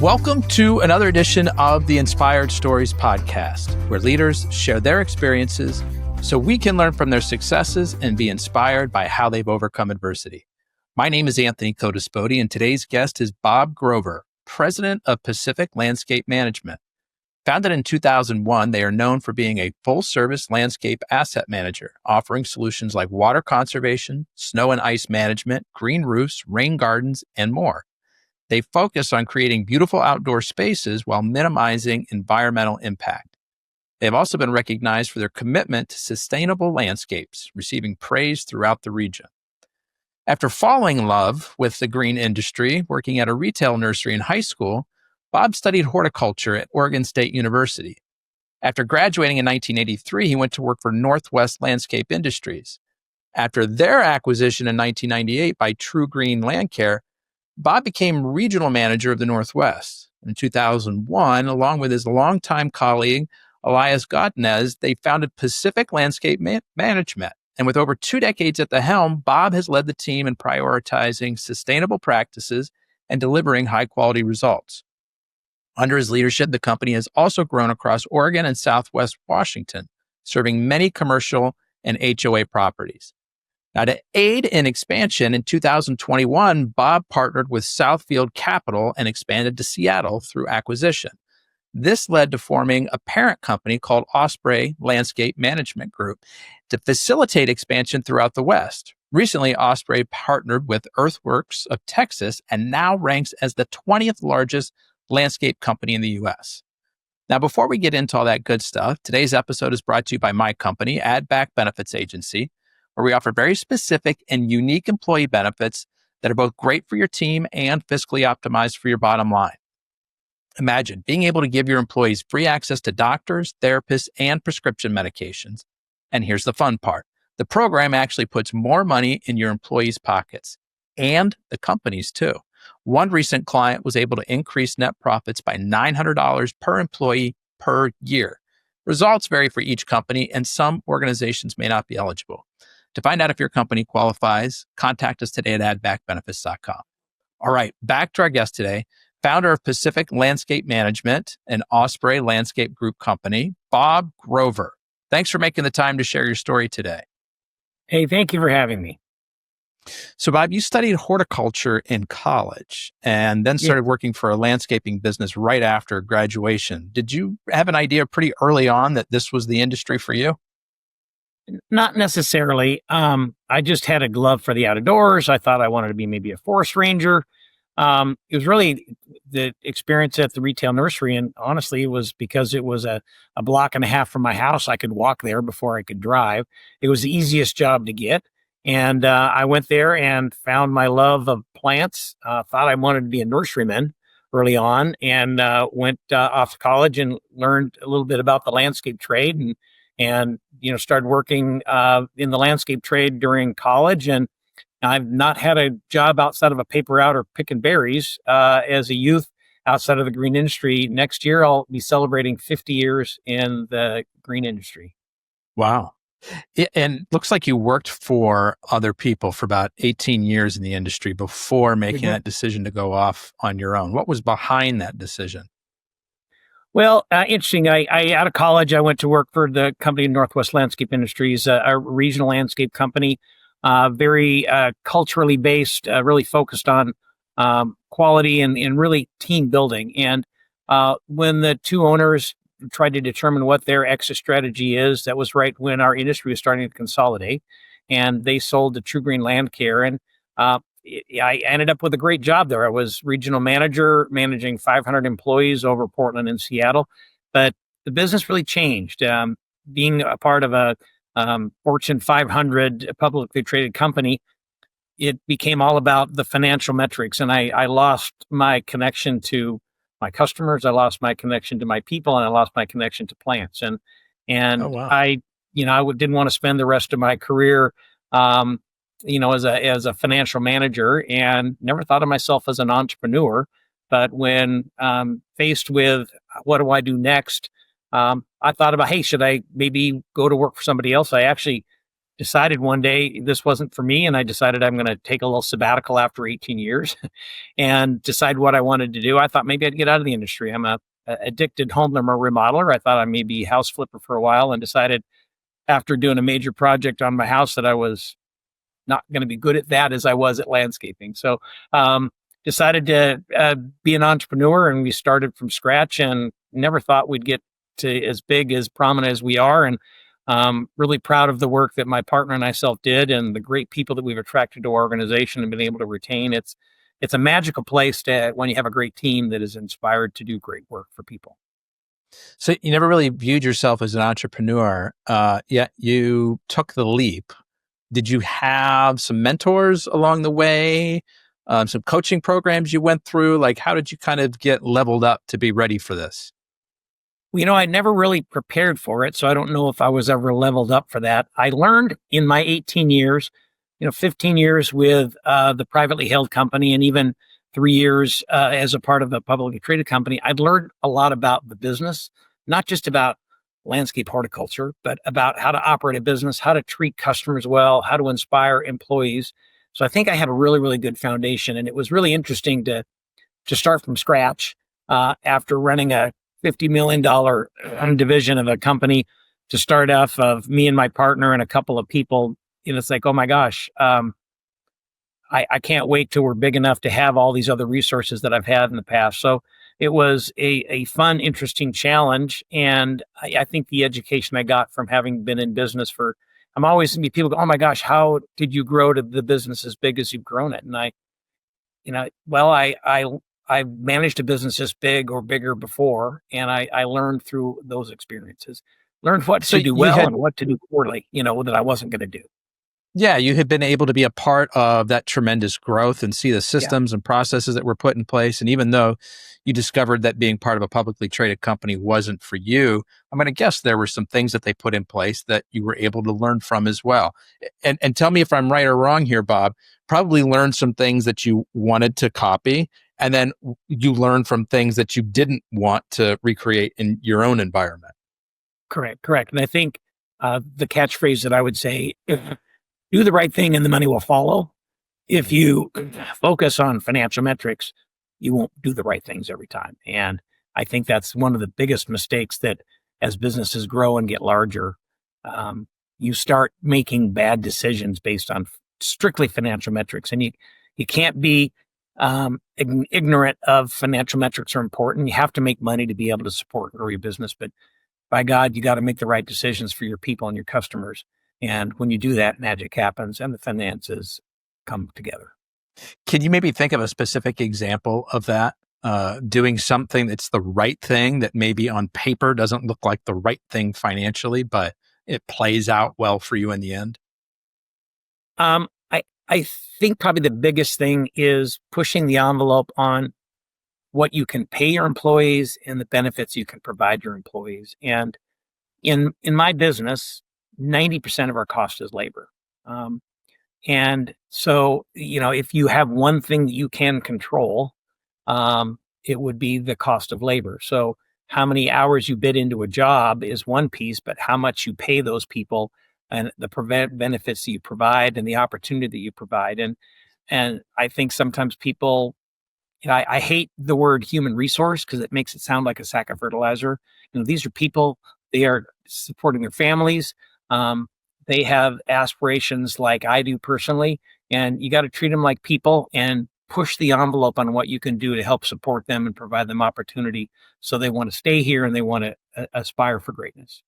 Welcome to another edition of the Inspired Stories podcast, where leaders share their experiences so we can learn from their successes and be inspired by how they've overcome adversity. My name is Anthony Codispoti, and today's guest is Bob Grover, president of Pacific Landscape Management. Founded in 2001, they are known for being a full-service landscape asset manager, offering solutions like water conservation, snow and ice management, green roofs, rain gardens, and more. They focus on creating beautiful outdoor spaces while minimizing environmental impact. They have also been recognized for their commitment to sustainable landscapes, receiving praise throughout the region. After falling in love with the green industry, working at a retail nursery in high school, Bob studied horticulture at Oregon State University. After graduating in 1983, he went to work for Northwest Landscape Industries. After their acquisition in 1998 by True Green Landcare, Bob became regional manager of the Northwest. In 2001, along with his longtime colleague, Elias Godinez, they founded Pacific Landscape Management. And with over 2 decades at the helm, Bob has led the team in prioritizing sustainable practices and delivering high-quality results. Under his leadership, the company has also grown across Oregon and Southwest Washington, serving many commercial and HOA properties. Now, to aid in expansion in 2021, Bob partnered with Southfield Capital and expanded to Seattle through acquisition. This led to forming a parent company called Osprey Landscape Management Group to facilitate expansion throughout the West. Recently, Osprey partnered with Earthworks of Texas and now ranks as the 20th largest landscape company in the U.S. Now, before we get into all that good stuff, today's episode is brought to you by my company, Add Back Benefits Agency, where we offer very specific and unique employee benefits that are both great for your team and fiscally optimized for your bottom line. Imagine being able to give your employees free access to doctors, therapists, and prescription medications. And here's the fun part. The program actually puts more money in your employees' pockets and the company's too. One recent client was able to increase net profits by $900 per employee per year. Results vary for each company, and some organizations may not be eligible. To find out if your company qualifies, contact us today at addbackbenefits.com. All right, back to our guest today, founder of Pacific Landscape Management, an Osprey Landscape Group company, Bob Grover. Thanks for making the time to share your story today. Hey, thank you for having me. So, Bob, you studied horticulture in college and then started working for a landscaping business right after graduation. Did you have an idea pretty early on that this was the industry for you? Not necessarily. I just had a glove for the outdoors. I thought I wanted to be maybe a forest ranger. It was really the experience at the retail nursery. And honestly, it was because it was a block and a half from my house. I could walk there before I could drive. It was the easiest job to get. And I went there and found my love of plants. Thought I wanted to be a nurseryman early on, and went off to college and learned a little bit about the landscape trade and started working in the landscape trade during college. And I've not had a job outside of a paper route or picking berries as a youth outside of the green industry. Next year, I'll be celebrating 50 years in the green industry. Wow. And looks like you worked for other people for about 18 years in the industry before making that decision to go off on your own. What was behind that decision? Well, interesting. I out of college, I went to work for the company Northwest Landscape Industries, a regional landscape company, very culturally based, really focused on quality and really team building. And when the two owners tried to determine what their exit strategy is, that was right when our industry was starting to consolidate, and they sold to True Green Landcare. And I ended up with a great job there. I was regional manager, managing 500 employees over Portland and Seattle. But the business really changed. Being a part of a Fortune 500 publicly traded company, it became all about the financial metrics. And I lost my connection to my customers. I lost my connection to my people, and I lost my connection to plants. And Oh, wow. I didn't want to spend the rest of my career as a financial manager, and never thought of myself as an entrepreneur. But when faced with what do I do next, I thought about, hey, should I maybe go to work for somebody else? I actually decided one day this wasn't for me. And I decided I'm going to take a little sabbatical after 18 years and decide what I wanted to do. I thought maybe I'd get out of the industry. I'm a addicted homeowner remodeler. I thought I may be house flipper for a while, and decided after doing a major project on my house that I was not going to be good at that as I was at landscaping. So decided to be an entrepreneur, and we started from scratch and never thought we'd get to as big, as prominent as we are. And really proud of the work that my partner and myself did, and the great people that we've attracted to our organization and been able to retain. It's a magical place when you have a great team that is inspired to do great work for people. So you never really viewed yourself as an entrepreneur, yet you took the leap. Did you have some mentors along the way, some coaching programs you went through? Like, how did you kind of get leveled up to be ready for this? I never really prepared for it, so I don't know if I was ever leveled up for that. I learned in my 18 years, 15 years with the privately held company, and even 3 years as a part of a publicly traded company. I'd learned a lot about the business, not just about landscape horticulture, but about how to operate a business, how to treat customers well, how to inspire employees. So I think I had a really, really good foundation, and it was really interesting to start from scratch after running a $50 million division of a company, to start off of me and my partner and a couple of people. It's like, oh my gosh, I can't wait till we're big enough to have all these other resources that I've had in the past. So it was a fun, interesting challenge. And I think the education I got from having been in business I'm always people go, oh my gosh, how did you grow to the business as big as you've grown it? And I managed a business this big or bigger before, and I learned through those experiences, learned what to do well and what to do poorly, that I wasn't going to do. Yeah, you had been able to be a part of that tremendous growth and see the systems and processes that were put in place. And even though you discovered that being part of a publicly traded company wasn't for you, I'm going to guess there were some things that they put in place that you were able to learn from as well. And tell me if I'm right or wrong here, Bob. Probably learned some things that you wanted to copy, and then you learned from things that you didn't want to recreate in your own environment. Correct. And I think the catchphrase that I would say, do the right thing and the money will follow. If you focus on financial metrics, you won't do the right things every time. And I think that's one of the biggest mistakes, that as businesses grow and get larger, you start making bad decisions based on strictly financial metrics. And you can't be ignorant of financial metrics are important. You have to make money to be able to support and grow your business. But by God, you got to make the right decisions for your people and your customers. And when you do that, magic happens and the finances come together. Can you maybe think of a specific example of that? Doing something that's the right thing that maybe on paper doesn't look like the right thing financially, but it plays out well for you in the end? I think probably the biggest thing is pushing the envelope on what you can pay your employees and the benefits you can provide your employees. And in my business, 90% of our cost is labor. And so, if you have one thing that you can control, it would be the cost of labor. So how many hours you bid into a job is one piece, but how much you pay those people and the benefits that you provide and the opportunity that you provide. And I think sometimes people, I hate the word human resource because it makes it sound like a sack of fertilizer. These are people, they are supporting their families. They have aspirations like I do personally, and you got to treat them like people and push the envelope on what you can do to help support them and provide them opportunity so they want to stay here and they want to aspire for greatness.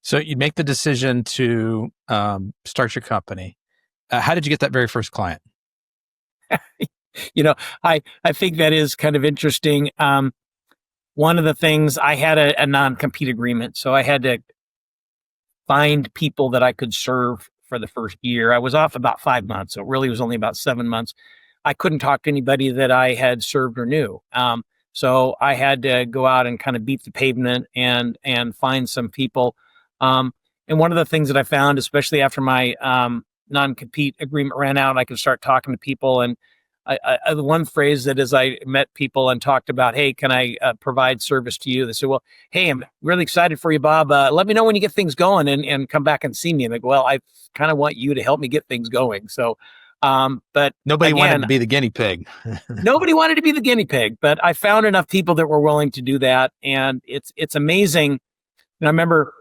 So you make the decision to start your company. How did you get that very first client? I think that is kind of interesting. One of the things, I had a non-compete agreement, so I had to find people that I could serve for the first year. I was off about 5 months, so it really was only about 7 months. I couldn't talk to anybody that I had served or knew. So I had to go out and kind of beat the pavement and find some people. And one of the things that I found, especially after my non-compete agreement ran out, I could start talking to people. And the one phrase that as I met people and talked about, hey, can I provide service to you? They said, well, hey, I'm really excited for you, Bob. Let me know when you get things going and come back and see me. And like, well, I kind of want you to help me get things going. So, but Nobody again, wanted to be the guinea pig. nobody wanted to be the guinea pig, but I found enough people that were willing to do that. And it's amazing. And I remember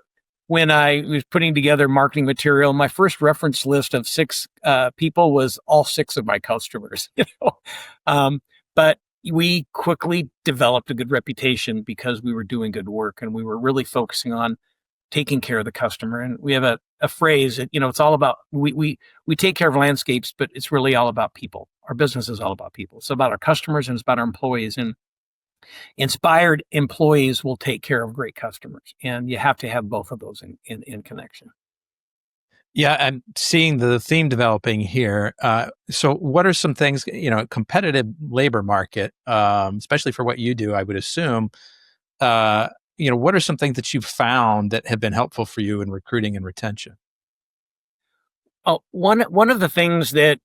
when I was putting together marketing material, my first reference list of 6 people was all 6 of my customers. But we quickly developed a good reputation because we were doing good work and we were really focusing on taking care of the customer. And we have a phrase that, it's all about, we take care of landscapes, but it's really all about people. Our business is all about people. It's about our customers and it's about our employees. And inspired employees will take care of great customers. And you have to have both of those in connection. Yeah, I'm seeing the theme developing here. So what are some things, competitive labor market, especially for what you do, I would assume, what are some things that you've found that have been helpful for you in recruiting and retention? Oh, one of the things that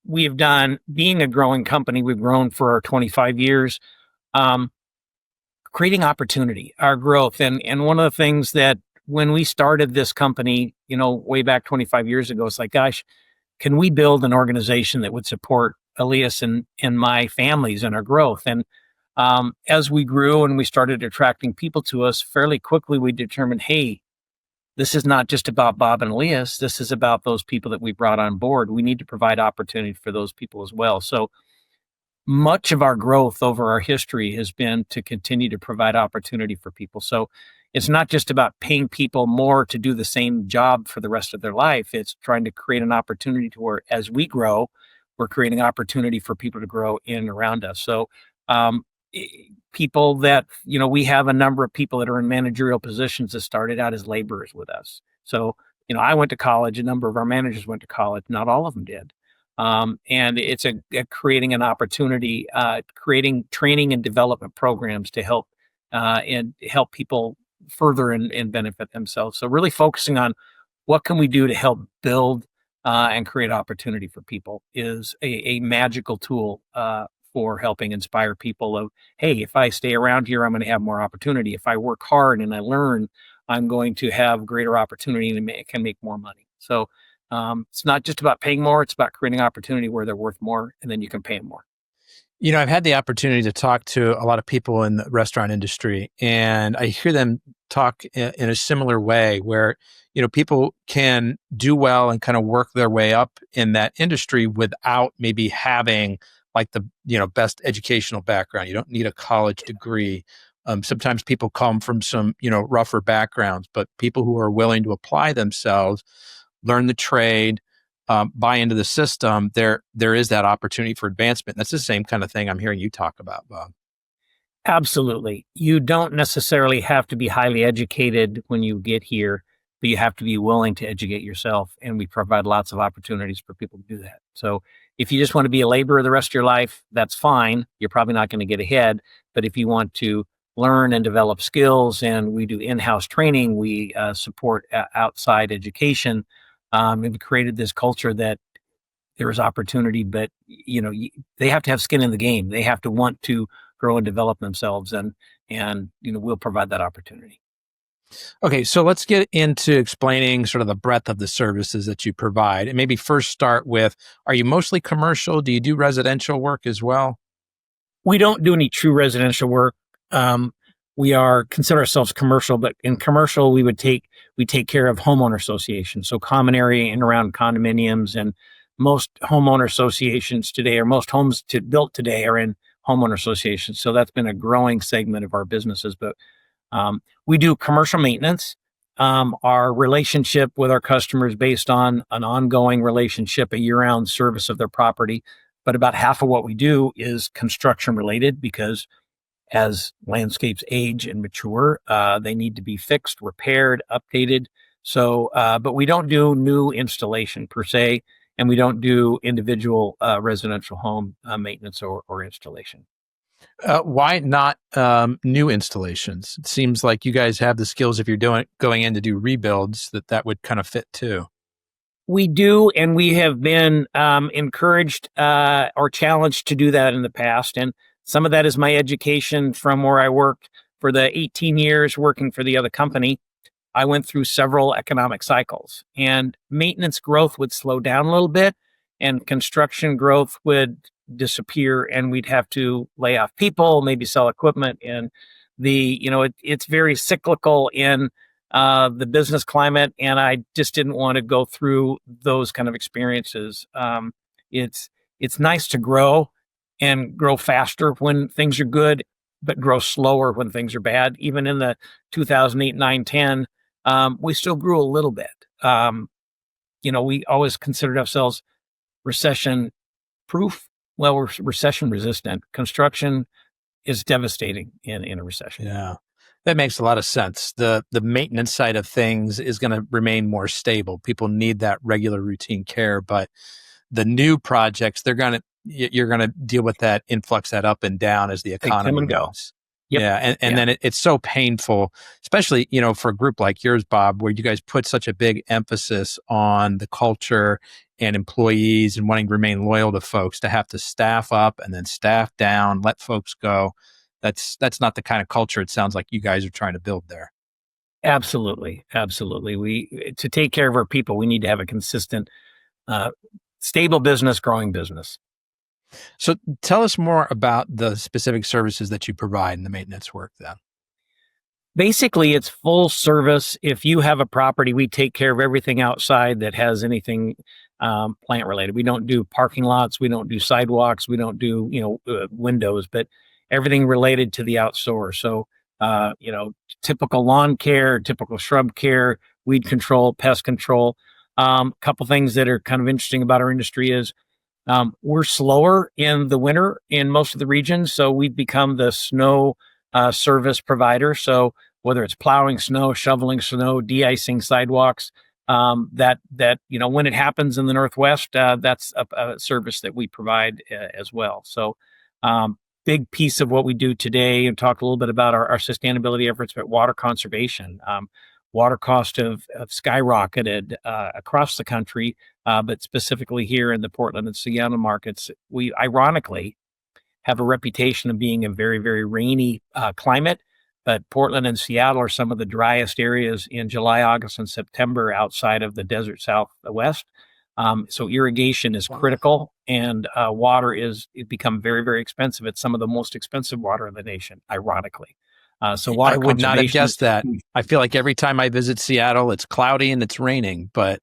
we've done, being a growing company, we've grown for 25 years, creating opportunity, our growth. And one of the things that when we started this company, way back 25 years ago, it's like, gosh, can we build an organization that would support Elias and my families and our growth? And as we grew and we started attracting people to us, fairly quickly we determined, hey, this is not just about Bob and Elias. This is about those people that we brought on board. We need to provide opportunity for those people as well. So much of our growth over our history has been to continue to provide opportunity for people. So it's not just about paying people more to do the same job for the rest of their life. It's trying to create an opportunity to where as we grow, we're creating opportunity for people to grow in and around us. So people that, we have a number of people that are in managerial positions that started out as laborers with us. So, I went to college, a number of our managers went to college, not all of them did. And it's a creating an opportunity, creating training and development programs to help people further and benefit themselves. So really focusing on what can we do to help build and create opportunity for people is a magical tool for helping inspire people of, hey, if I stay around here, I'm going to have more opportunity. If I work hard and I learn, I'm going to have greater opportunity and can make more money. So it's not just about paying more. It's about creating opportunity where they're worth more, and then you can pay them more. I've had the opportunity to talk to a lot of people in the restaurant industry, and I hear them talk in a similar way where, people can do well and kind of work their way up in that industry without maybe having like the, best educational background. You don't need a college degree. Sometimes people come from some, rougher backgrounds, but people who are willing to apply themselves, learn the trade, buy into the system, there is that opportunity for advancement. That's the same kind of thing I'm hearing you talk about, Bob. Absolutely. You don't necessarily have to be highly educated when you get here, but you have to be willing to educate yourself. And we provide lots of opportunities for people to do that. So if you just want to be a laborer the rest of your life, that's fine. You're probably not going to get ahead. But if you want to learn and develop skills, and we do in-house training, we support outside education. We've created this culture that there is opportunity, but they have to have skin in the game. They have to want to grow and develop themselves, and we'll provide that opportunity. Okay, so let's get into explaining sort of the breadth of the services that you provide, and maybe first start with: are you mostly commercial? Do you do residential work as well? We don't do any true residential work. We consider ourselves commercial, but in commercial, we take care of homeowner associations. So common area in around condominiums, and most homeowner associations today, or most homes built today, are in homeowner associations. So that's been a growing segment of our businesses. But we do commercial maintenance. Our relationship with our customers based on an ongoing relationship, a year-round service of their property. But about half of what we do is construction related, because as landscapes age and mature, they need to be fixed, repaired, updated. So, but we don't do new installation per se, and we don't do individual residential home maintenance or installation. Why not new installations? It seems like you guys have the skills if you're going in to do rebuilds that would kind of fit too. We do, and we have been encouraged or challenged to do that in the past. And some of that is my education from where I worked for the 18 years working for the other company. I went through several economic cycles, and maintenance growth would slow down a little bit, and construction growth would disappear, and we'd have to lay off people, maybe sell equipment. And it's very cyclical in the business climate, and I just didn't want to go through those kind of experiences. It's nice to grow and grow faster when things are good, but grow slower when things are bad. Even in the 2008, 9, 10, we still grew a little bit. We always considered ourselves recession proof. Well, we're recession resistant. Construction is devastating in a recession. Yeah. That makes a lot of sense. The maintenance side of things is going to remain more stable. People need that regular routine care, but the new projects, you're going to deal with that influx, that up and down as the economy goes. Yep. Yeah. And then it's so painful, especially, for a group like yours, Bob, where you guys put such a big emphasis on the culture and employees and wanting to remain loyal to folks, to have to staff up and then staff down, let folks go. That's not the kind of culture it sounds like you guys are trying to build there. Absolutely. To take care of our people, we need to have a consistent, stable business, growing business. So tell us more about the specific services that you provide in the maintenance work then. Basically, it's full service. If you have a property, we take care of everything outside that has anything plant related. We don't do parking lots. We don't do sidewalks. We don't do, windows, but everything related to the outdoors. So, typical lawn care, typical shrub care, weed control, pest control. A couple things that are kind of interesting about our industry is we're slower in the winter in most of the regions. So we've become the snow service provider. So whether it's plowing snow, shoveling snow, de-icing sidewalks, that when it happens in the Northwest, that's a service that we provide as well. So big piece of what we do today, and talk a little bit about our sustainability efforts, but water conservation. Water costs have skyrocketed across the country, but specifically here in the Portland and Seattle markets. We ironically have a reputation of being a very, very rainy climate, but Portland and Seattle are some of the driest areas in July, August, and September outside of the desert Southwest. So irrigation is critical, and water it become very, very expensive. It's some of the most expensive water in the nation, ironically. So water I would not have guessed that. I feel like every time I visit Seattle, it's cloudy and it's raining, but.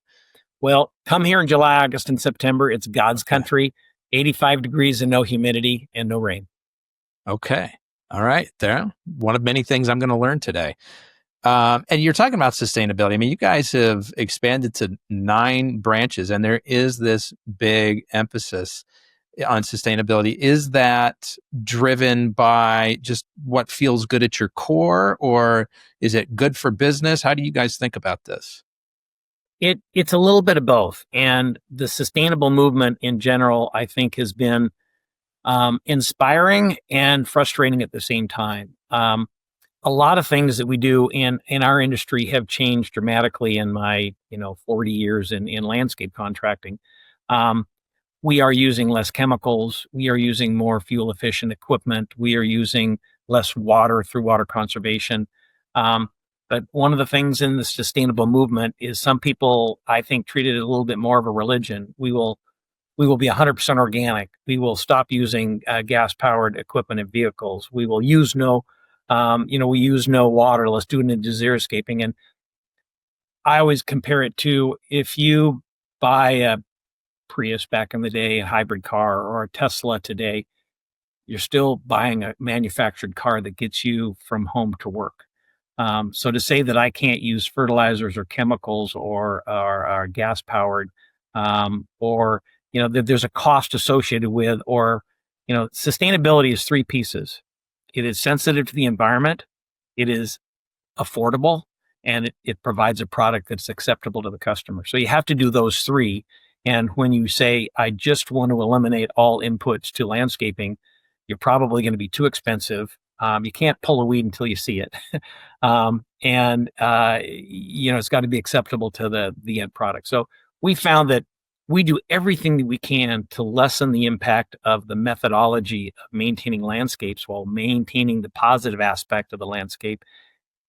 Well, come here in July, August, and September. It's God's country, 85 degrees and no humidity and no rain. Okay. All right. There. One of many things I'm going to learn today. And you're talking about sustainability. I mean, you guys have expanded to 9 branches, and there is this big emphasis on sustainability. Is that driven by just what feels good at your core, or is it good for business? How do you guys think about this? It's a little bit of both. And the sustainable movement in general, I think, has been inspiring and frustrating at the same time. A lot of things that we do in our industry have changed dramatically in my 40 years in landscape contracting. We are using less chemicals. We are using more fuel efficient equipment. We are using less water through water conservation. But one of the things in the sustainable movement is some people, I think, treat it a little bit more of a religion. We will be 100% organic. We will stop using gas powered equipment and vehicles. We will use we use no water. Let's do it in xeriscaping. And I always compare it to, if you buy a Prius back in the day, a hybrid car, or a Tesla today, you're still buying a manufactured car that gets you from home to work. So to say that I can't use fertilizers or chemicals or are gas powered, or there's a cost associated with, or sustainability is 3 pieces. It is sensitive to the environment, it is affordable, and it provides a product that's acceptable to the customer. So you have to do those 3. And when you say, I just want to eliminate all inputs to landscaping, you're probably going to be too expensive. You can't pull a weed until you see it. It's got to be acceptable to the end product. So we found that we do everything that we can to lessen the impact of the methodology of maintaining landscapes while maintaining the positive aspect of the landscape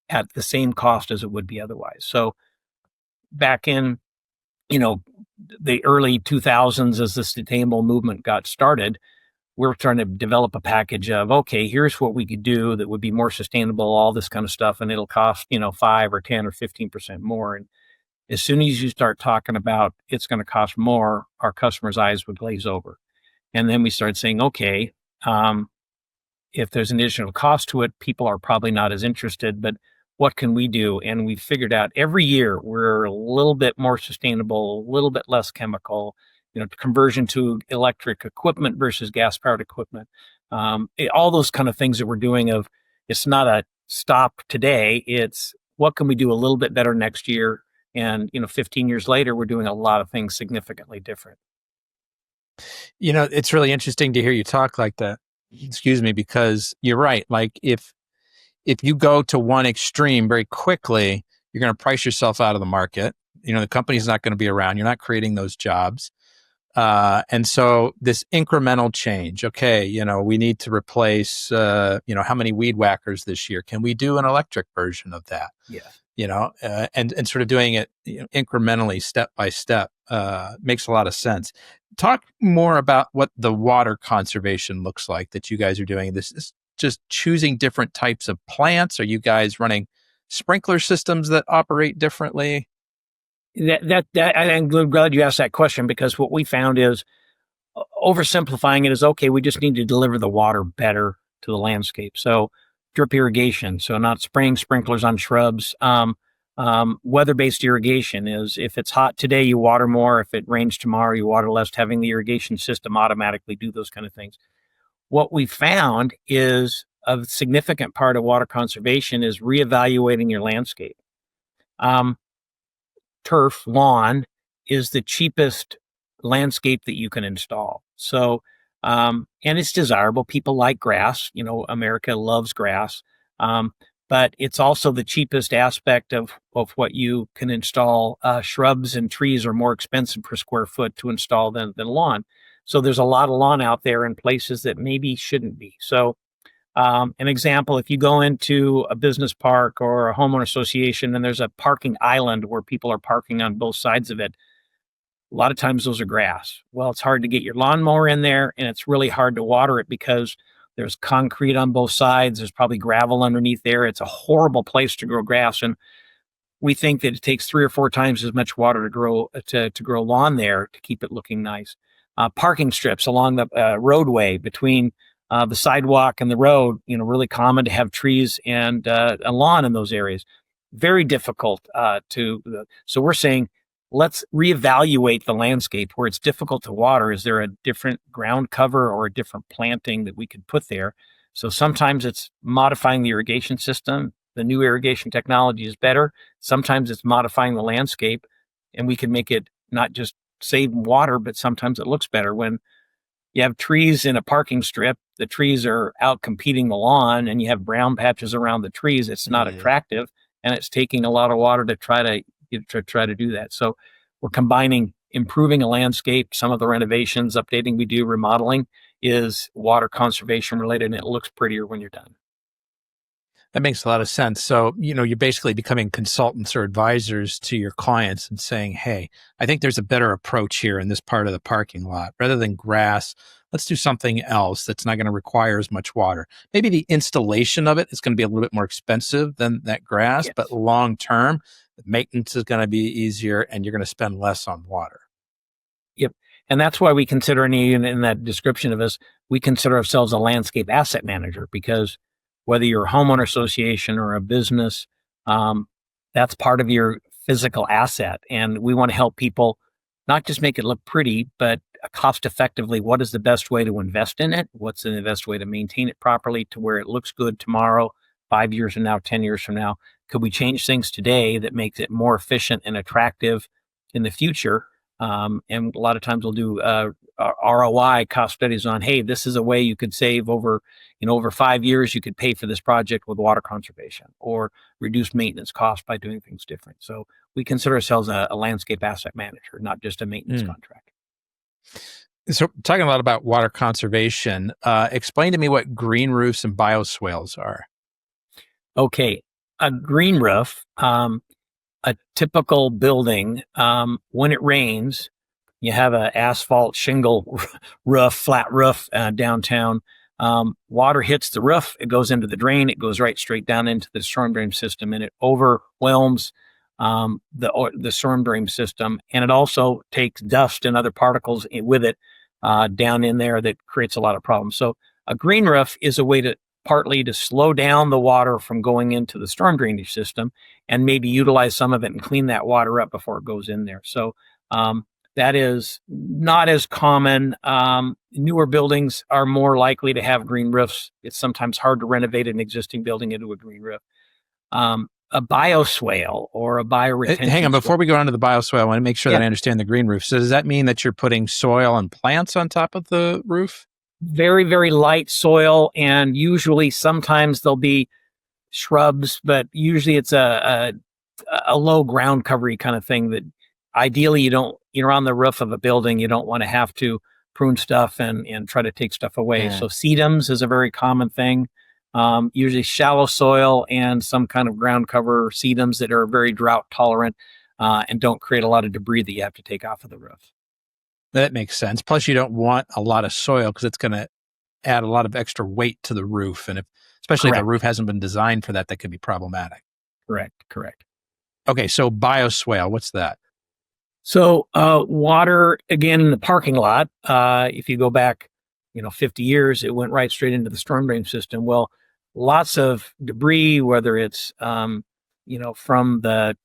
at the same cost as it would be otherwise. So back in, the early 2000s, as the sustainable movement got started, we were trying to develop a package of, okay, here's what we could do that would be more sustainable, all this kind of stuff, and it'll cost, 5 or 10 or 15% more. And as soon as you start talking about it's going to cost more, our customers' eyes would glaze over. And then we started saying, okay, if there's an additional cost to it, people are probably not as interested, but what can we do? And we figured out every year we're a little bit more sustainable, a little bit less chemical, conversion to electric equipment versus gas powered equipment. All those kind of things that we're doing it's not a stop today. It's what can we do a little bit better next year? And, 15 years later, we're doing a lot of things significantly different. It's really interesting to hear you talk like that. Excuse me, because you're right. Like if you go to one extreme very quickly, you're going to price yourself out of the market. The company's not going to be around. You're not creating those jobs. And so this incremental change, okay, we need to replace, how many weed whackers this year? Can we do an electric version of that? Yeah. And sort of doing it incrementally, step by step, makes a lot of sense. Talk more about what the water conservation looks like that you guys are doing. This is just choosing different types of plants. Are you guys running sprinkler systems that operate differently? I'm glad you asked that question, because what we found is oversimplifying it is, okay, we just need to deliver the water better to the landscape. So drip irrigation, so not spraying sprinklers on shrubs. Weather-based irrigation is, if it's hot today, you water more. If it rains tomorrow, you water less, having the irrigation system automatically do those kind of things. What we found is a significant part of water conservation is reevaluating your landscape. Turf, lawn, is the cheapest landscape that you can install. So, and it's desirable. People like grass. America loves grass. But it's also the cheapest aspect of what you can install. Shrubs and trees are more expensive per square foot to install than lawn. So there's a lot of lawn out there in places that maybe shouldn't be. So an example, if you go into a business park or a homeowner association and there's a parking island where people are parking on both sides of it, a lot of times those are grass. Well, it's hard to get your lawnmower in there, and it's really hard to water it because there's concrete on both sides. There's probably gravel underneath there. It's a horrible place to grow grass. And we think that it takes 3 or 4 times as much water to grow lawn there to keep it looking nice. Parking strips along the roadway between the sidewalk and the road, really common to have trees and a lawn in those areas. Very difficult so we're saying, let's reevaluate the landscape where it's difficult to water. Is there a different ground cover or a different planting that we could put there? So sometimes it's modifying the irrigation system. The new irrigation technology is better. Sometimes it's modifying the landscape, and we can make it not just save water, but sometimes it looks better. When you have trees in a parking strip, the trees are out competing the lawn, and you have brown patches around the trees. It's not attractive, and it's taking a lot of water to try to do that. So we're combining improving a landscape. Some of the renovations, updating we do, remodeling, is water conservation related, and it looks prettier when you're done. That makes a lot of sense. So, you're basically becoming consultants or advisors to your clients and saying, hey, I think there's a better approach here in this part of the parking lot. Rather than grass, let's do something else that's not going to require as much water. Maybe the installation of it is going to be a little bit more expensive than that grass, Yes. But long term, the maintenance is going to be easier and you're going to spend less on water. Yep. And that's why we consider, in that description of us, we consider ourselves a landscape asset manager, because whether you're a homeowner association or a business, that's part of your physical asset. And we want to help people not just make it look pretty, but cost effectively. What is the best way to invest in it? What's the best way to maintain it properly to where it looks good tomorrow, 5 years from now, 10 years from now? Could we change things today that makes it more efficient and attractive in the future? And a lot of times we'll do ROI cost studies on, hey, this is a way you could save over 5 years, you could pay for this project with water conservation or reduce maintenance costs by doing things different. So we consider ourselves a landscape asset manager, not just a maintenance contractor. So talking a lot about water conservation, explain to me what green roofs and bioswales are. Okay. A green roof, a typical building, when it rains, you have an asphalt shingle roof, flat roof downtown. Water hits the roof, it goes into the drain, it goes right straight down into the storm drain system, and it overwhelms the storm drain system. And it also takes dust and other particles with it down in there that creates a lot of problems. So a green roof is a way to partly to slow down the water from going into the storm drainage system and maybe utilize some of it and clean that water up before it goes in there. So that is not as common. Newer buildings are more likely to have green roofs. It's sometimes hard to renovate an existing building into a green roof. A bioswale or a bioretention. Hang on, before we go on to the bioswale, I want to make sure that I understand the green roof. So does that mean that you're putting soil and plants on top of the roof? Very, very light soil, and usually sometimes there'll be shrubs, but usually it's a low ground covery kind of thing that ideally you're on the roof of a building, you don't want to have to prune stuff and try to take stuff away. So sedums is a very common thing. Usually shallow soil and some kind of ground cover sedums that are very drought tolerant and don't create a lot of debris that you have to take off of the roof. That makes sense. Plus, you don't want a lot of soil because it's going to add a lot of extra weight to the roof. And especially if the roof hasn't been designed for that, that could be problematic. Correct. Okay, so bioswale, what's that? So water, again, in the parking lot, if you go back, 50 years, it went right straight into the storm drain system. Well, lots of debris, whether it's, from the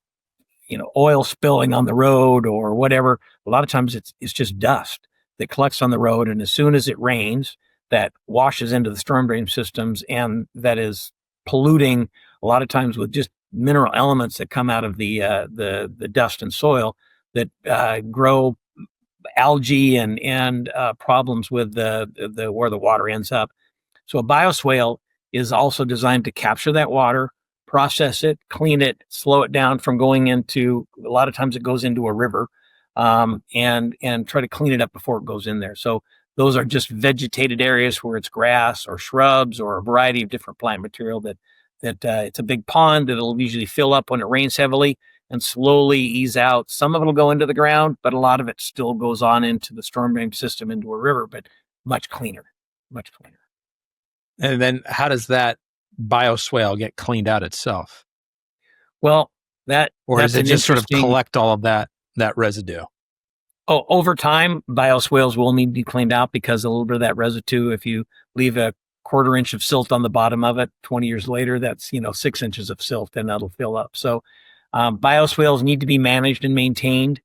oil spilling on the road or whatever. A lot of times it's just dust that collects on the road. And as soon as it rains, that washes into the storm drain systems, and that is polluting a lot of times with just mineral elements that come out of the dust and soil that grow algae and problems with the where the water ends up. So a bioswale is also designed to capture that water, process it, clean it, slow it down from going into, a lot of times it goes into a river, and try to clean it up before it goes in there. So those are just vegetated areas where it's grass or shrubs or a variety of different plant material that it's a big pond that'll usually fill up when it rains heavily and slowly ease out. Some of it will go into the ground, but a lot of it still goes on into the storm drain system into a river, but much cleaner. And then how does that bioswale get cleaned out itself? Well, or does it just sort of collect all of that residue? Oh, over time, bioswales will need to be cleaned out because a little bit of that residue, if you leave a quarter inch of silt on the bottom of it, 20 years later, that's 6 inches of silt, and that'll fill up. So bioswales need to be managed and maintained.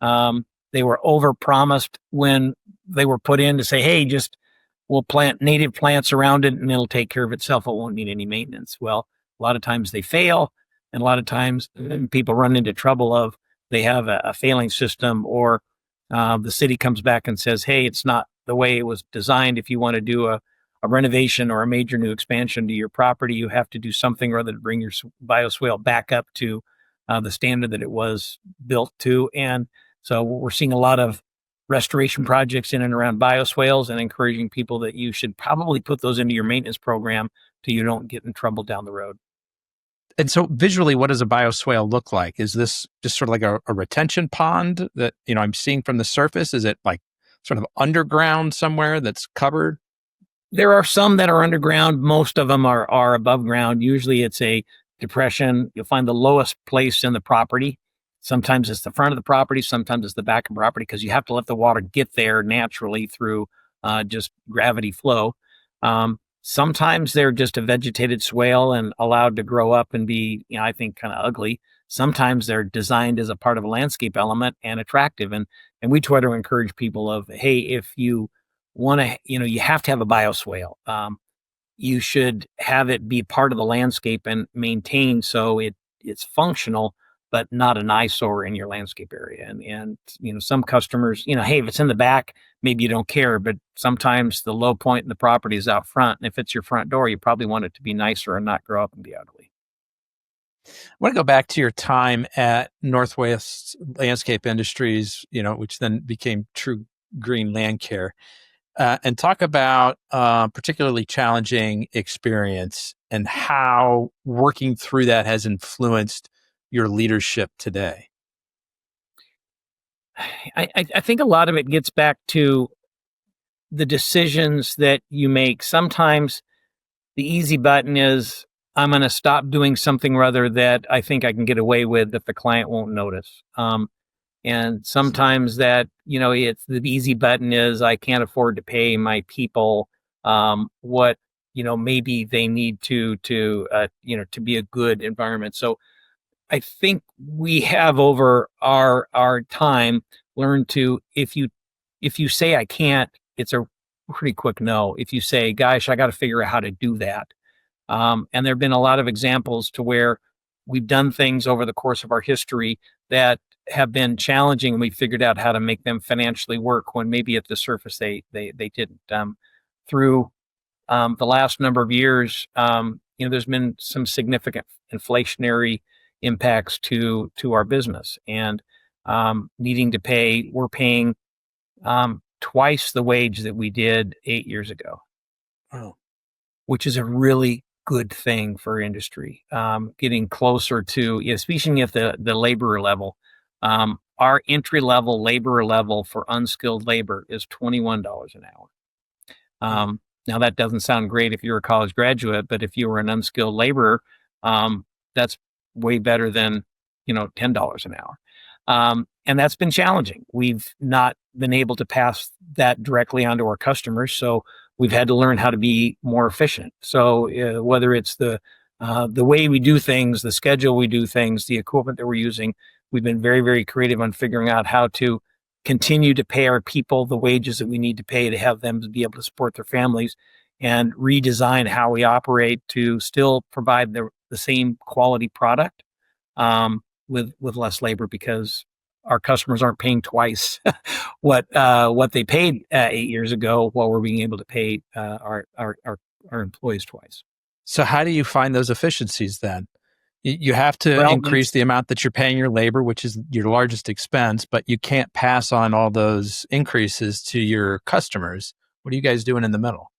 They were overpromised when they were put in to say, hey, we'll plant native plants around it and it'll take care of itself. It won't need any maintenance. Well, a lot of times they fail, and a lot of times people run into trouble of they have a failing system, or the city comes back and says, hey, it's not the way it was designed. If you want to do a renovation or a major new expansion to your property, you have to do something rather to bring your bioswale back up to the standard that it was built to. And so we're seeing a lot of restoration projects in and around bioswales, and encouraging people that you should probably put those into your maintenance program so you don't get in trouble down the road. And so visually, what does a bioswale look like? Is this just sort of like a retention pond that, I'm seeing from the surface? Is it like sort of underground somewhere that's covered? There are some that are underground. Most of them are above ground. Usually it's a depression. You'll find the lowest place in the property. Sometimes it's the front of the property. Sometimes it's the back of the property, because you have to let the water get there naturally through just gravity flow. Sometimes they're just a vegetated swale and allowed to grow up and be, I think, kind of ugly. Sometimes they're designed as a part of a landscape element and attractive. And we try to encourage people of, hey, if you want to, you have to have a bioswale. You should have it be part of the landscape and maintained so it's functional, but not an eyesore in your landscape area. And some customers, hey, if it's in the back, maybe you don't care, but sometimes the low point in the property is out front. And if it's your front door, you probably want it to be nicer and not grow up and be ugly. I want to go back to your time at Northwest Landscape Industries, which then became True Green Landcare, and talk about particularly challenging experience and how working through that has influenced your leadership today. I think a lot of it gets back to the decisions that you make. Sometimes the easy button is, I'm going to stop doing something rather that I think I can get away with that the client won't notice. And sometimes that, it's the easy button is, I can't afford to pay my people what, maybe they need to be a good environment. So I think we have over our time learned to, if you say I can't, it's a pretty quick no. If you say, gosh, I got to figure out how to do that. And there have been a lot of examples to where we've done things over the course of our history that have been challenging, and we figured out how to make them financially work when maybe at the surface they didn't. Through the last number of years, there's been some significant inflationary impacts to our business, and we're paying twice the wage that we did 8 years ago. Oh. Which is a really good thing for industry. Getting closer to, speaking at the laborer level, our entry level laborer level for unskilled labor is $21 an hour. Now that doesn't sound great if you're a college graduate, but if you were an unskilled laborer, that's way better than, $10 an hour. And that's been challenging. We've not been able to pass that directly onto our customers. So we've had to learn how to be more efficient. So whether it's the way we do things, the schedule we do things, the equipment that we're using, we've been very, very creative on figuring out how to continue to pay our people the wages that we need to pay to have them to be able to support their families, and redesign how we operate to still provide the same quality product with less labor, because our customers aren't paying twice what they paid 8 years ago, while we're being able to pay our employees twice. So how do you find those efficiencies then? You have to increase the amount that you're paying your labor, which is your largest expense, but you can't pass on all those increases to your customers. What are you guys doing in the middle?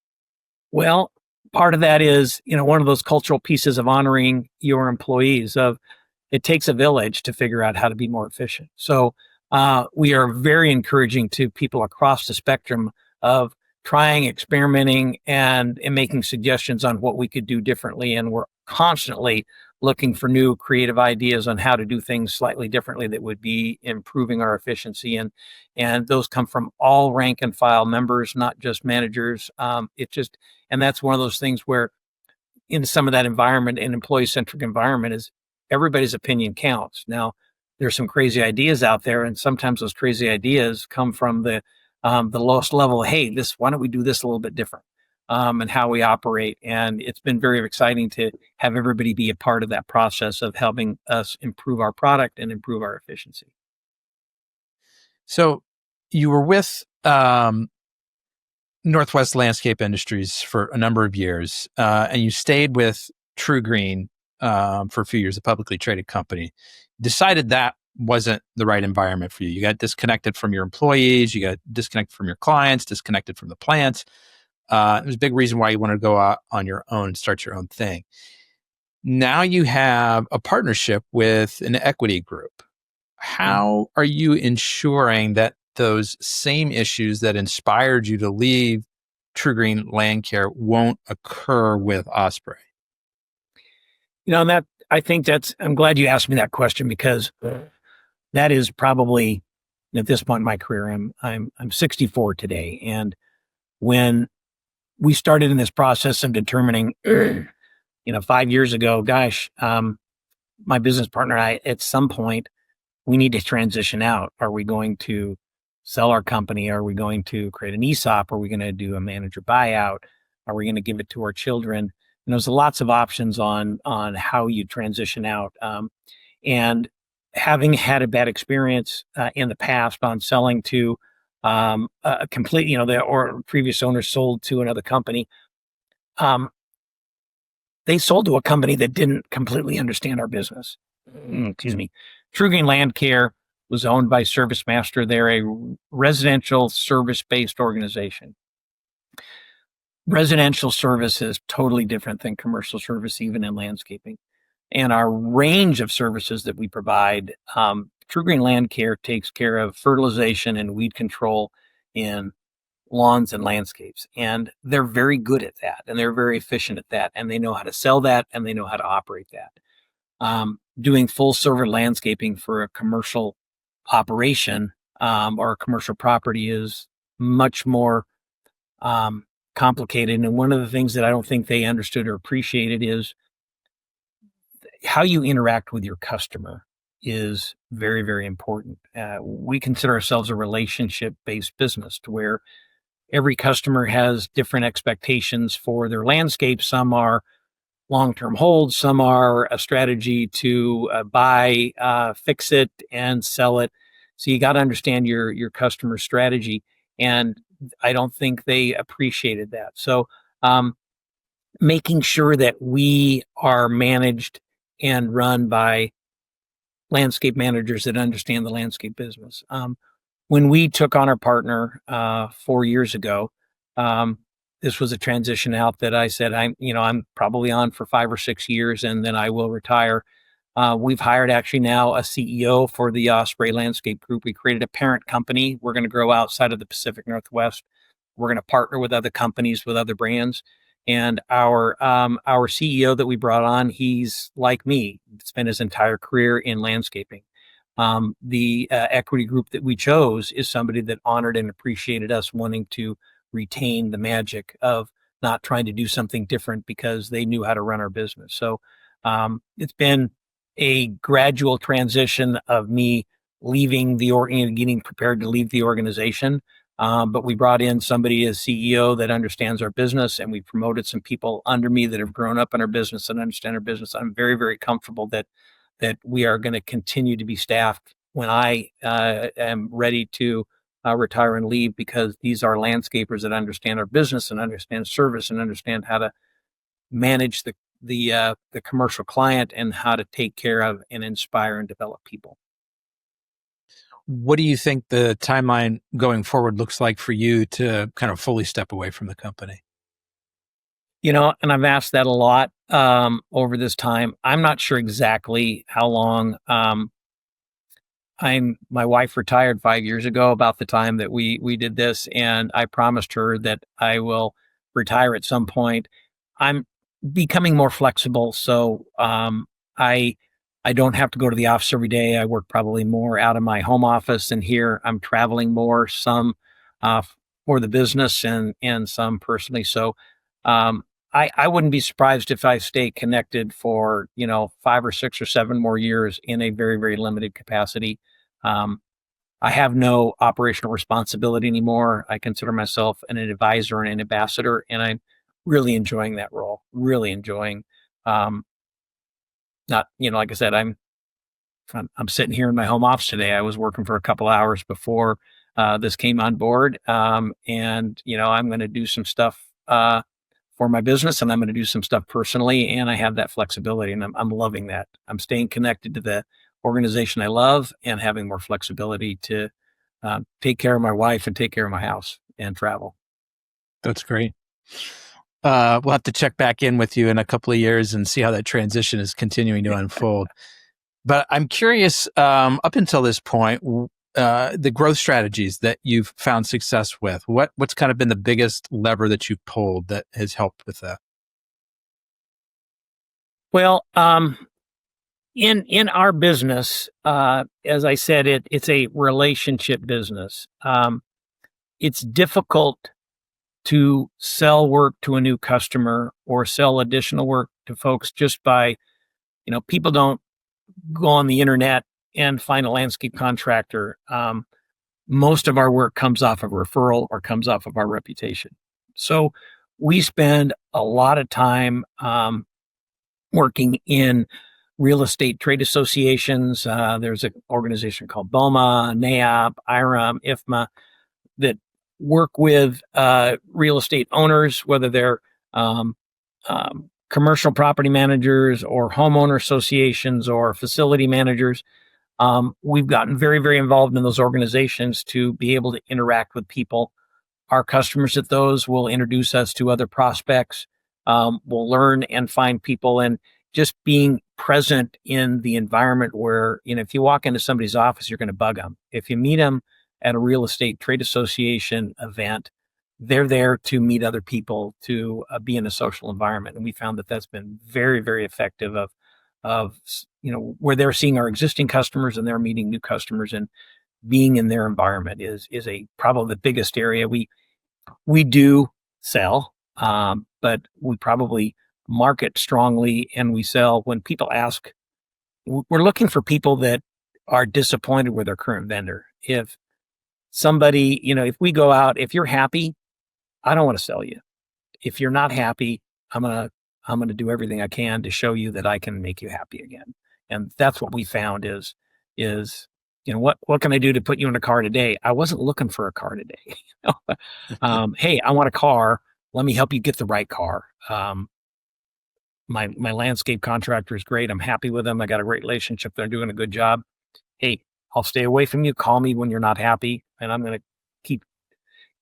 Well, part of that is, one of those cultural pieces of honoring your employees. It takes a village to figure out how to be more efficient. So we are very encouraging to people across the spectrum of trying, experimenting, and making suggestions on what we could do differently. And we're constantly looking for new creative ideas on how to do things slightly differently that would be improving our efficiency. And those come from all rank and file members, not just managers. And that's one of those things where, in some of that environment, an employee-centric environment, is everybody's opinion counts. Now, there's some crazy ideas out there, and sometimes those crazy ideas come from the lowest level. Hey, why don't we do this a little bit different? And how we operate. And it's been very exciting to have everybody be a part of that process of helping us improve our product and improve our efficiency. So you were with Northwest Landscape Industries for a number of years, and you stayed with True Green for a few years, a publicly traded company. Decided that wasn't the right environment for you. You got disconnected from your employees, you got disconnected from your clients, disconnected from the plants. It was a big reason why you wanted to go out on your own and start your own thing. Now you have a partnership with an equity group. How are you ensuring that those same issues that inspired you to leave True Green Landcare won't occur with Osprey? And I'm glad you asked me that question, because that is probably, at this point in my career, I'm 64 today. And when we started in this process of determining, 5 years ago, my business partner and I, at some point, we need to transition out. Are we going to sell our company? Are we going to create an ESOP? Are we going to do a manager buyout? Are we going to give it to our children? And there's lots of options on how you transition out. And having had a bad experience in the past on selling to a complete, or previous owner sold to another company. They sold to a company that didn't completely understand our business. Excuse me. True Green Landcare was owned by ServiceMaster. They're a residential service-based organization. Residential service is totally different than commercial service, even in landscaping. And our range of services that we provide, True Green Landcare takes care of fertilization and weed control in lawns and landscapes. And they're very good at that, and they're very efficient at that, and they know how to sell that, and they know how to operate that. Doing full service landscaping for a commercial operation or a commercial property is much more complicated. And one of the things that I don't think they understood or appreciated is how you interact with your customer is very, very important. We consider ourselves a relationship-based business, to where every customer has different expectations for their landscape. Some are long-term holds, some are a strategy to buy, fix it, and sell it. So you got to understand your customer strategy, and I don't think they appreciated that. So making sure that we are managed and run by landscape managers that understand the landscape business. When we took on our partner 4 years ago, this was a transition out that I said, I'm probably on for 5 or 6 years, and then I will retire. We've hired actually now a CEO for the Osprey Landscape Group. We created a parent company. We're going to grow outside of the Pacific Northwest. We're going to partner with other companies, with other brands. And our CEO that we brought on, he's like me, spent his entire career in landscaping. The equity group that we chose is somebody that honored and appreciated us wanting to retain the magic of not trying to do something different, because they knew how to run our business. So it's been a gradual transition of me leaving getting prepared to leave the organization. But we brought in somebody as CEO that understands our business, and we promoted some people under me that have grown up in our business and understand our business. I'm very, very comfortable that we are going to continue to be staffed when I am ready to retire and leave, because these are landscapers that understand our business and understand service and understand how to manage the commercial client and how to take care of and inspire and develop people. What do you think the timeline going forward looks like for you to kind of fully step away from the company? And I've asked that a lot over this time. I'm not sure exactly how long. My wife retired 5 years ago, about the time that we did this, and I promised her that I will retire at some point. I'm becoming more flexible, so I don't have to go to the office every day. I work probably more out of my home office, and here I'm traveling more, some for the business and some personally. So I wouldn't be surprised if I stay connected for 5 or 6 or 7 more years in a very, very limited capacity. I have no operational responsibility anymore. I consider myself an advisor and an ambassador, and I'm really enjoying that role. Really enjoying. Like I said, I'm sitting here in my home office today. I was working for a couple hours before this came on board, and I'm going to do some stuff for my business, and I'm going to do some stuff personally, and I have that flexibility, and I'm loving that. I'm staying connected to the organization I love and having more flexibility to take care of my wife and take care of my house and travel. That's great. We'll have to check back in with you in a couple of years and see how that transition is continuing to unfold. But I'm curious, up until this point, the growth strategies that you've found success with, what's kind of been the biggest lever that you've pulled that has helped with that? Well, in our business, as I said, it's a relationship business. It's difficult to sell work to a new customer or sell additional work to folks just by, people don't go on the internet and find a landscape contractor. Most of our work comes off of referral or comes off of our reputation. So we spend a lot of time working in real estate trade associations. There's an organization called BOMA, NAIOP, IRAM, IFMA that work with real estate owners, whether they're commercial property managers or homeowner associations or facility managers. We've gotten very, very involved in those organizations to be able to interact with people. Our customers at those will introduce us to other prospects. We'll learn and find people, and just being present in the environment where, if you walk into somebody's office, you're going to bug them. If you meet them at a real estate trade association event, they're there to meet other people, to be in a social environment. And we found that that's been very, very effective of where they're seeing our existing customers and they're meeting new customers, and being in their environment is probably the biggest area. We do sell, but we probably market strongly, and we sell when people ask. We're looking for people that are disappointed with their current vendor. If somebody, if we go out, if you're happy, I don't want to sell you. If you're not happy, I'm gonna do everything I can to show you that I can make you happy again. And that's what we found is what can I do to put you in a car today? I wasn't looking for a car today. Hey, I want a car. Let me help you get the right car. My landscape contractor is great. I'm happy with them. I got a great relationship. They're doing a good job. Hey, I'll stay away from you. Call me when you're not happy, and I'm going to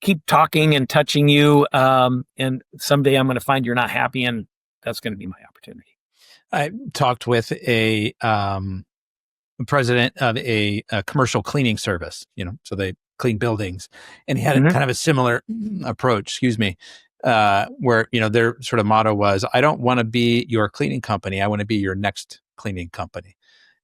keep talking and touching you. And someday I'm going to find you're not happy, and that's going to be my opportunity. I talked with a president of a commercial cleaning service, so they clean buildings, and he had kind of a similar approach, where, their sort of motto was, I don't want to be your cleaning company. I want to be your next cleaning company.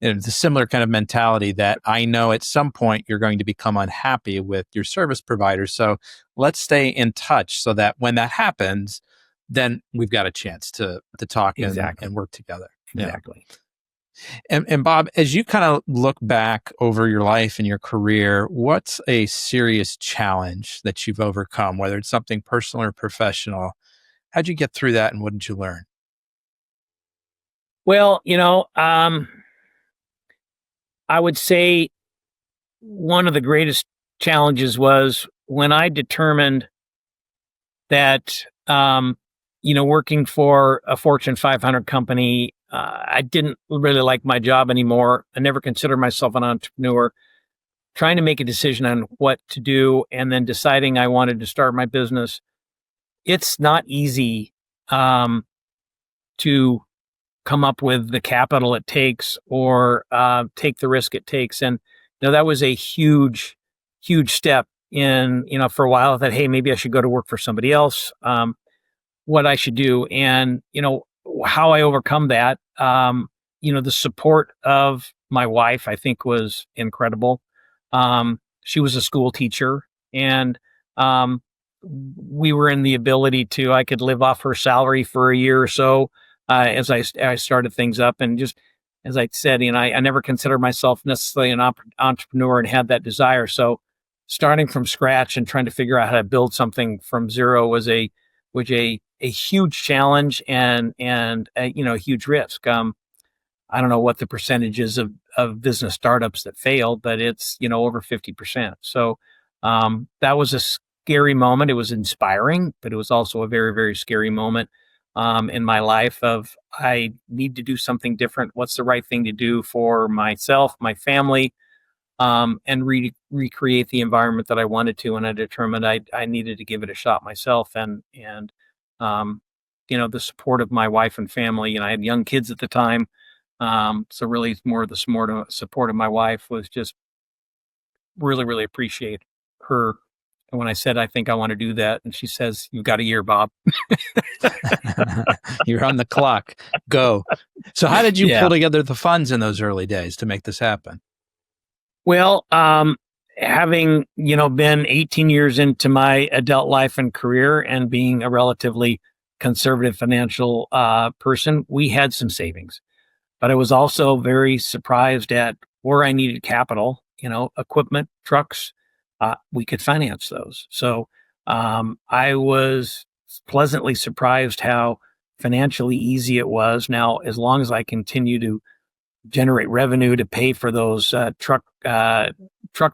And it's a similar kind of mentality that I know at some point you're going to become unhappy with your service provider. So let's stay in touch so that when that happens, then we've got a chance to talk and work together. Exactly. And Bob, as you kind of look back over your life and your career, what's a serious challenge that you've overcome, whether it's something personal or professional? How'd you get through that, and what did you learn? Well, I would say one of the greatest challenges was when I determined that, working for a Fortune 500 company, I didn't really like my job anymore. I never considered myself an entrepreneur. Trying to make a decision on what to do and then deciding I wanted to start my business. It's not easy to come up with the capital it takes or take the risk it takes. And that was a huge, huge step in, for a while I thought, hey, maybe I should go to work for somebody else, what I should do. And, how I overcome that, the support of my wife, I think, was incredible. She was a school teacher, and we were in the ability I could live off her salary for a year or so as I started things up. And just as I said, I never considered myself necessarily an entrepreneur and had that desire. So starting from scratch and trying to figure out how to build something from zero was a huge challenge and a huge risk. I don't know what the percentages of business startups that failed, but it's, over 50%. So that was a scary moment. It was inspiring, but it was also a very, very scary moment in my life of, I need to do something different. What's the right thing to do for myself, my family, and recreate the environment that I wanted to. And I determined I needed to give it a shot myself. And the support of my wife and family, and I had young kids at the time. So really more of the support of my wife was just really, really appreciate her. And when I said, I think I want to do that, and she says, you've got a year, Bob. You're on the clock. Go. So how did you pull together the funds in those early days to make this happen? Well, having, been 18 years into my adult life and career and being a relatively conservative financial person, we had some savings. But I was also very surprised at where I needed capital, equipment, trucks, we could finance those. So I was pleasantly surprised how financially easy it was. Now, as long as I continue to generate revenue to pay for those truck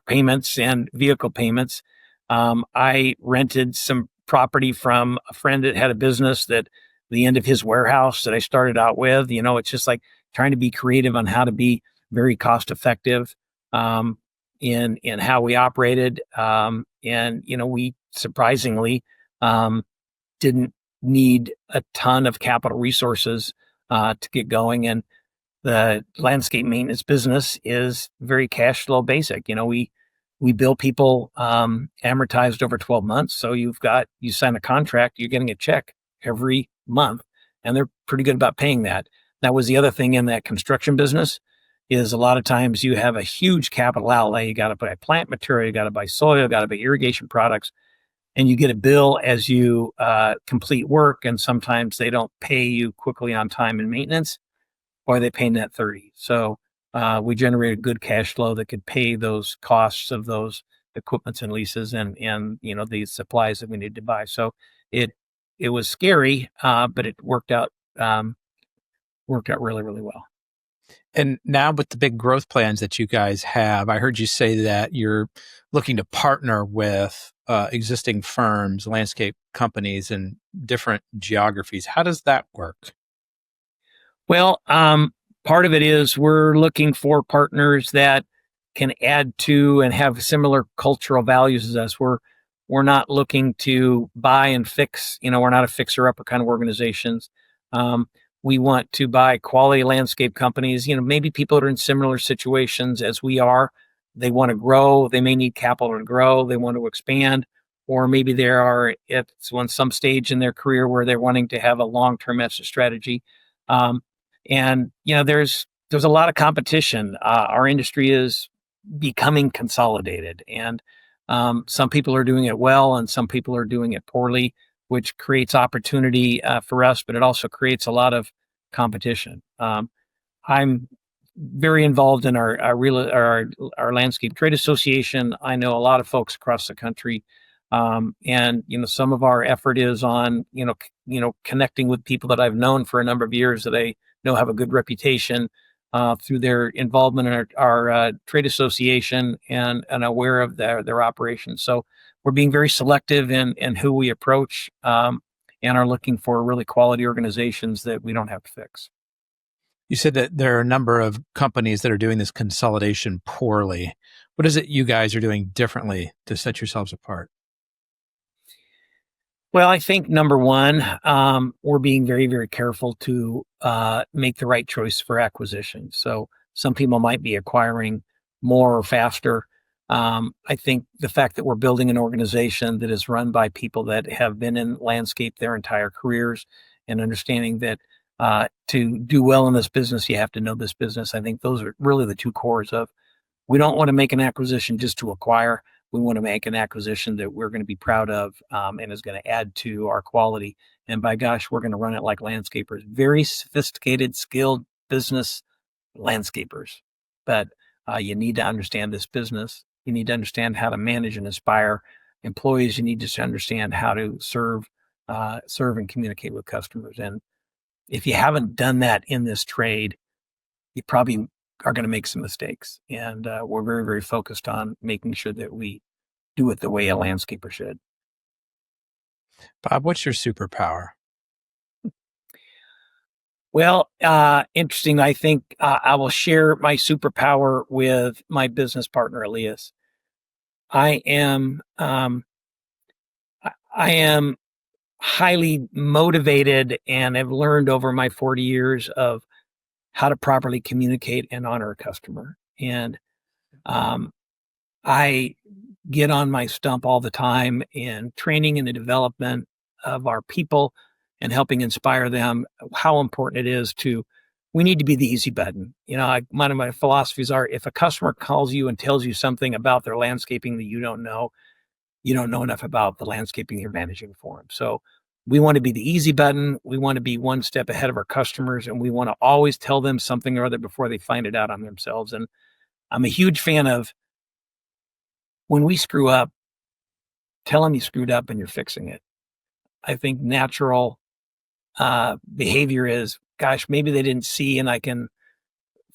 payments and vehicle payments. I rented some property from a friend that had a business that the end of his warehouse that I started out with. It's just like trying to be creative on how to be very cost effective in how we operated. And we surprisingly didn't need a ton of capital resources to get going. And the landscape maintenance business is very cash flow basic. We bill people amortized over 12 months. So you sign a contract, you're getting a check every month, and they're pretty good about paying that. That was the other thing in that construction business is a lot of times you have a huge capital outlay. You got to buy plant material, you got to buy soil, you got to buy irrigation products, and you get a bill as you complete work. And sometimes they don't pay you quickly on time in maintenance, or they pay net 30. So we generated good cash flow that could pay those costs of those equipments and leases and the supplies that we needed to buy. So it was scary, but it worked out really, really well. And now with the big growth plans that you guys have, I heard you say that you're looking to partner with existing firms, landscape companies in different geographies. How does that work? Well, part of it is we're looking for partners that can add to and have similar cultural values as us. We're not looking to buy and fix. We're not a fixer-upper kind of organizations. We want to buy quality landscape companies. Maybe people that are in similar situations as we are. They want to grow. They may need capital to grow. They want to expand, or maybe it's on some stage in their career where they're wanting to have a long-term exit strategy. And there's a lot of competition. Our industry is becoming consolidated, and some people are doing it well, and some people are doing it poorly, which creates opportunity for us, but it also creates a lot of competition. I'm very involved in our landscape trade association. I know a lot of folks across the country, and some of our effort is on connecting with people that I've known for a number of years that I know have a good reputation through their involvement in our trade association and aware of their operations. So we're being very selective in who we approach and are looking for really quality organizations that we don't have to fix. You said that there are a number of companies that are doing this consolidation poorly. What is it you guys are doing differently to set yourselves apart? Well, I think number one, we're being very, very careful to make the right choice for acquisition. So some people might be acquiring more or faster. I think the fact that we're building an organization that is run by people that have been in landscape their entire careers and understanding that to do well in this business, you have to know this business. I think those are really the two cores of, we don't want to make an acquisition just to acquire. We want to make an acquisition that we're going to be proud of and is going to add to our quality. And by gosh, we're going to run it like landscapers, very sophisticated, skilled business landscapers. But you need to understand this business. You need to understand how to manage and inspire employees. You need to understand how to serve and communicate with customers. And if you haven't done that in this trade, you probably are going to make some mistakes. And we're very, very focused on making sure that we do it the way a landscaper should. Bob, what's your superpower? Well, interesting. I think I will share my superpower with my business partner, Elias. I am highly motivated and have learned over my 40 years of how to properly communicate and honor a customer. And I get on my stump all the time in training and the development of our people and helping inspire them how important it is we need to be the easy button. One of my philosophies are, if a customer calls you and tells you something about their landscaping that you don't know enough about the landscaping you're managing for them. So we want to be the easy button. We want to be one step ahead of our customers, and we want to always tell them something or other before they find it out on themselves. And I'm a huge fan of, when we screw up, tell them you screwed up and you're fixing it. I think natural behavior is, gosh, maybe they didn't see and I can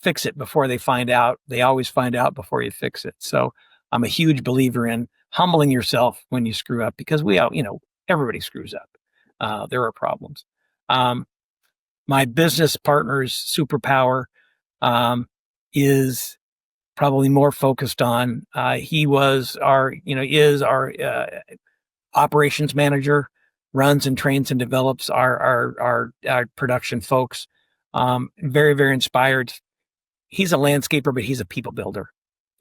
fix it before they find out. They always find out before you fix it. So I'm a huge believer in humbling yourself when you screw up, because we all, everybody screws up. There are problems. My business partner's superpower is probably more focused on, he was our, is our operations manager, runs and trains and develops our production folks. Very, very inspired. He's a landscaper, but he's a people builder,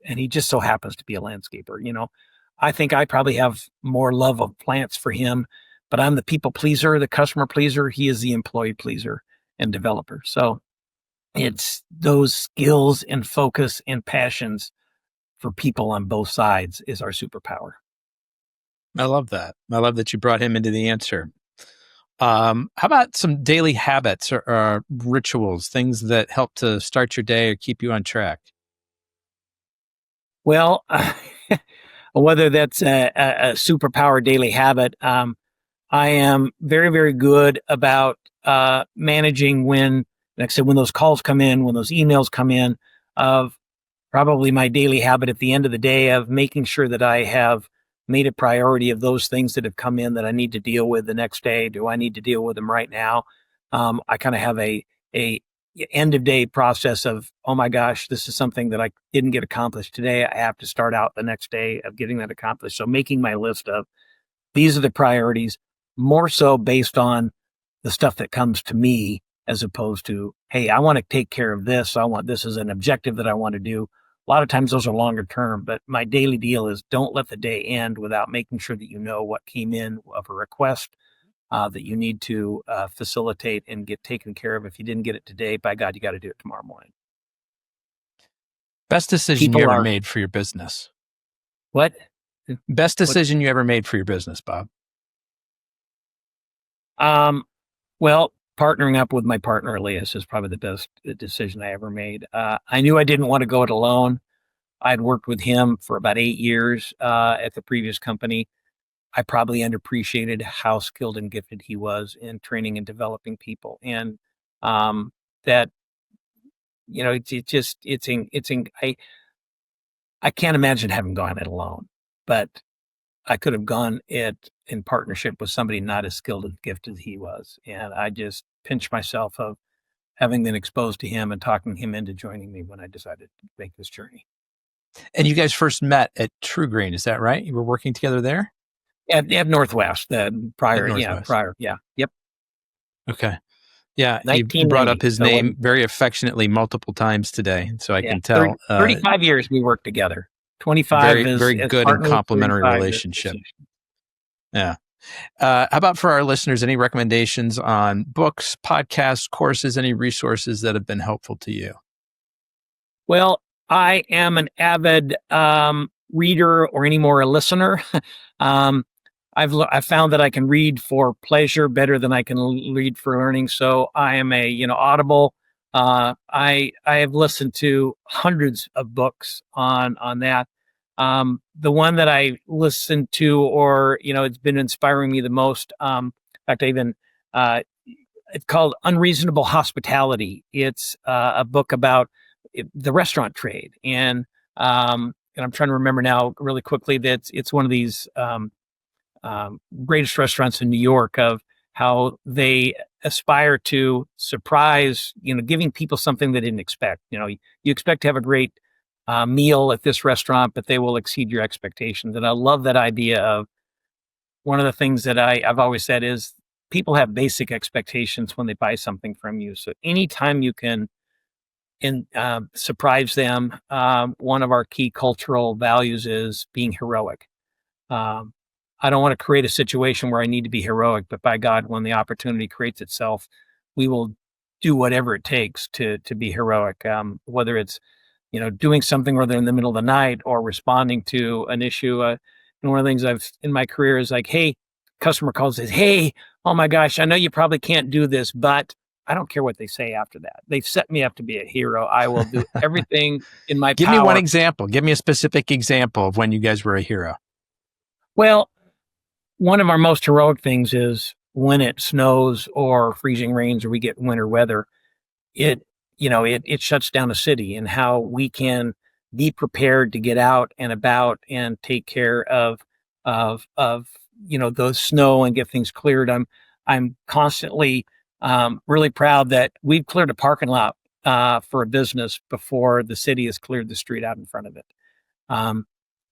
and he just so happens to be a landscaper. I think I probably have more love of plants for him, but I'm the people pleaser, the customer pleaser. He is the employee pleaser and developer. So it's those skills and focus and passions for people on both sides is our superpower. I love that. I love that you brought him into the answer. How about some daily habits or rituals, things that help to start your day or keep you on track? Well, whether that's a superpower daily habit, I am very, very good about managing when, like I said, when those calls come in, when those emails come in, of probably my daily habit at the end of the day of making sure that I have made a priority of those things that have come in that I need to deal with the next day. Do I need to deal with them right now? I kind of have a end of day process of, oh my gosh, this is something that I didn't get accomplished today. I have to start out the next day of getting that accomplished. So making my list of these are the priorities, more so based on the stuff that comes to me, as opposed to, hey, I want to take care of this. I want this as an objective that I want to do. A lot of times those are longer term, but my daily deal is don't let the day end without making sure that you know what came in of a request that you need to facilitate and get taken care of. If you didn't get it today, by God, you got to do it tomorrow morning. Best decision you ever made for your business? What? Best decision you ever made for your business, Bob? Well, partnering up with my partner, Elias, is probably the best decision I ever made. I knew I didn't want to go it alone. I'd worked with him for about 8 years at the previous company. I probably underappreciated how skilled and gifted he was in training and developing people. And that, I can't imagine having gone it alone, but I could have gone it in partnership with somebody not as skilled and gifted as he was. And I just pinched myself of having been exposed to him and talking him into joining me when I decided to make this journey. And you guys first met at True Green, is that right? You were working together there? At Northwest, prior. Yeah. Yep. Okay. Yeah. You brought up his name very affectionately multiple times today. So I can tell. 35 years we worked together. 25 very good and complementary relationship. Yeah. How about for our listeners, any recommendations on books, podcasts, courses, any resources that have been helpful to you? Well, I am an avid reader, or any more a listener. I've found that I can read for pleasure better than I can read for learning. So I am a Audible. I have listened to hundreds of books on that. The one that I listened to, or it's been inspiring me the most. In fact, it's called Unreasonable Hospitality. It's a book about the restaurant trade, and I'm trying to remember now really quickly that it's one of these greatest restaurants in New York, of how they aspire to surprise, giving people something they didn't expect. You expect to have a great meal at this restaurant, but they will exceed your expectations. And I love that idea of, one of the things that I've always said is, people have basic expectations when they buy something from you. So anytime you can surprise them, one of our key cultural values is being heroic. I don't want to create a situation where I need to be heroic, but by God, when the opportunity creates itself, we will do whatever it takes to be heroic. Whether it's, doing something where they're in the middle of the night, or responding to an issue. And one of the things I've in my career is like, hey, customer calls, says, hey, oh my gosh, I know you probably can't do this, but I don't care what they say after that. They've set me up to be a hero. I will do everything in my power. Give me one example. Give me a specific example of when you guys were a hero. Well, one of our most heroic things is when it snows or freezing rains or we get winter weather. it shuts down a city, and how we can be prepared to get out and about and take care of those snow and get things cleared. I'm constantly really proud that we've cleared a parking lot for a business before the city has cleared the street out in front of it.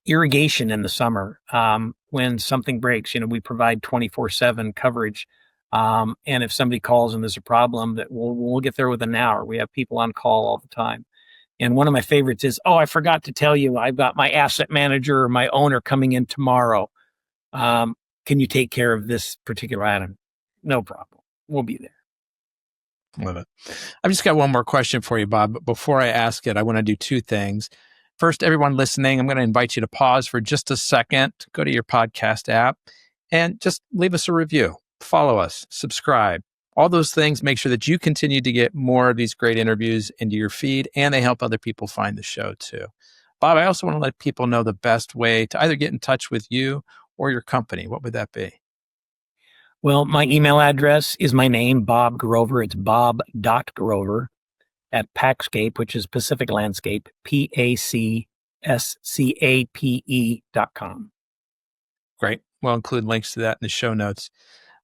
Irrigation in the summer, when something breaks, we provide 24/7 coverage. And if somebody calls and there's a problem, that we'll get there within an hour. We have people on call all the time. And one of my favorites is, I forgot to tell you, I've got my asset manager or my owner coming in tomorrow. Can you take care of this particular item? No problem. We'll be there. Love it. I've just got one more question for you, Bob. But before I ask it, I want to do two things. First, everyone listening, I'm going to invite you to pause for just a second, go to your podcast app, and just leave us a review. Follow us, subscribe. All those things make sure that you continue to get more of these great interviews into your feed, and they help other people find the show too. Bob, I also want to let people know the best way to either get in touch with you or your company. What would that be? Well, my email address is my name, Bob Grover. It's bob.grover at Pacscape, which is Pacific Landscape, PACSCAPE.com. Great. We'll include links to that in the show notes.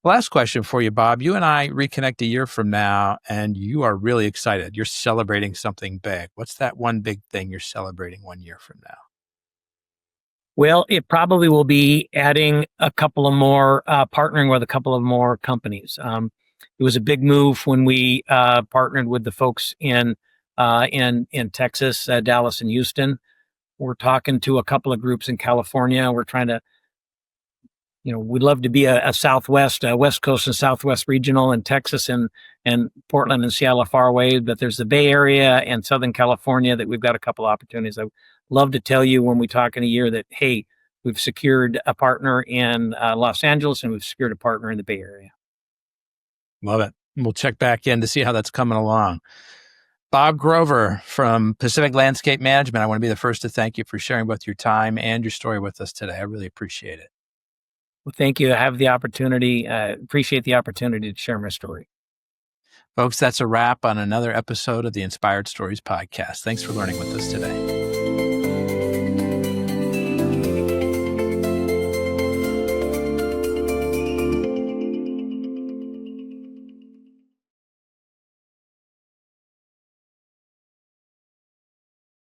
Last question for you, Bob. You and I reconnect a year from now, and you are really excited. You're celebrating something big. What's that one big thing you're celebrating 1 year from now? Well, it probably will be adding a couple of more, partnering with a couple of more companies. It was a big move when we partnered with the folks in Texas, Dallas, and Houston. We're talking to a couple of groups in California. We're trying to, we'd love to be a Southwest, West Coast and Southwest regional, and Texas and Portland and Seattle are far away, but there's the Bay Area and Southern California that we've got a couple of opportunities. I'd love to tell you when we talk in a year that, hey, we've secured a partner in Los Angeles and we've secured a partner in the Bay Area. Love it. We'll check back in to see how that's coming along. Bob Grover from Pacific Landscape Management, I want to be the first to thank you for sharing both your time and your story with us today. I really appreciate it. Well, thank you. I have the opportunity, appreciate the opportunity to share my story. Folks, that's a wrap on another episode of the Inspired Stories podcast. Thanks for learning with us today.